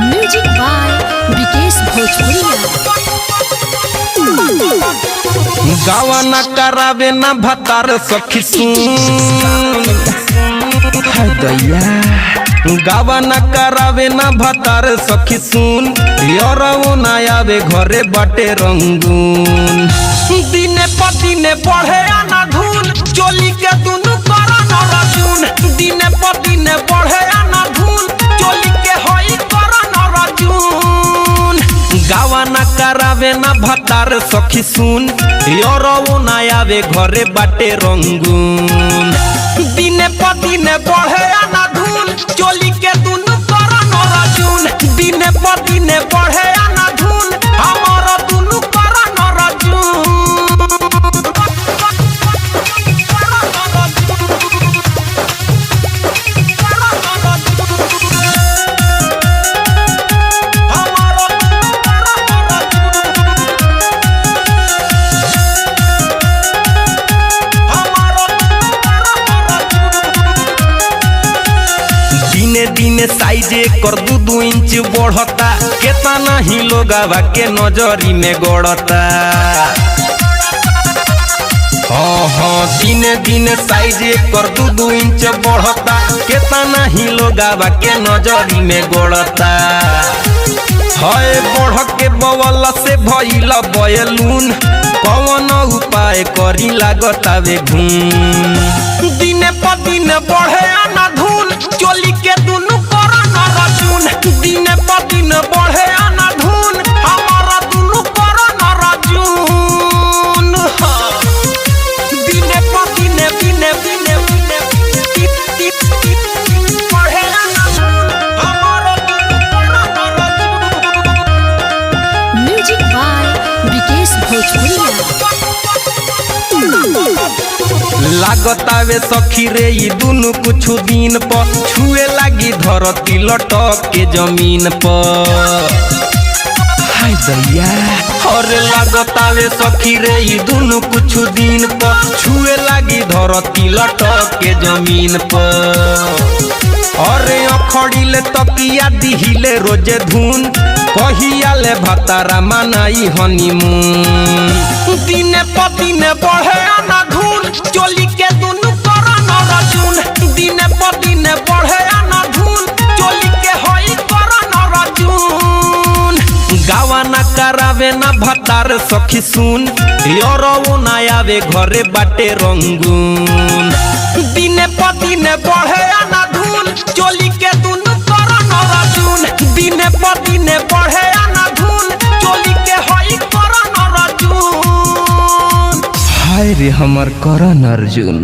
Music by Vikesh भोजपुरिया। गावा न करावे न भतार सखी सुन दैया गावा न करावे न भतार सखी सुन यारो न आवे घरे बाटे रंगून दिने पदिने बढ़े आना धून चोली के दुनु करा न रजून दिने पदिने बढ़े आना धून चोली के होई करा न रजून गावा न करावे न भतार सखी सुन यारो न आवे घरे बाटे रंगून दिने पदिने बढ़े आना धून चोली के दुनु करा न रजून दिने पदिने बढ़े आना धून हमारा दुनु करा न रजून दिने दिने साइजे कर 2 इंच बढ़ता केतना ही लोगवा के नजरी में गड़ता हाँ दिने दिने साइजे कर 2 इंच बढ़ता केतना ही लोगवा के नजरी में गड़ता है बढ़ के बवला से भइल बयलून कौन उपाय करी लागतावे घूम दिने पदिने बढ़े आना धून चोली के दुनु करा न रजून दिने पदिने बढ़े आना धून हमारा दुनु करा न रजून दिने पदिने दिने दिने बढ़े आना धून हमारा दुनु करा न रजून। म्यूजिक बाय विकेश भोजपुरिया। लागतावे सखी रे ई दुनु कुछ दिन पर छुए लागी धरती लटक के जमीन पर हाय दैया और लागतावे सखी रे ई दुनु कुछ दिन पर छुए लागी धरती लटक के जमीन पर अरे अखड़िले तकिया दिहिले रोजे धुन कहिया ले भतारा मनाई हनीमून दिने पदिने बढ़े आना धून चोली के दुनु करा न रजून दिने पदिने बढ़े आना धून चोली के होई करा न रजून गावा न करावे न भतार सखी सुन यारो न आवे घरे बाटे रंगून दिने पदिने बढ़े आना धून चोली के दुनु करा न रजून दिने पदिने बढ़े आना धून चोली के होई करा न रजून हाय रे हमर करण अर्जुन।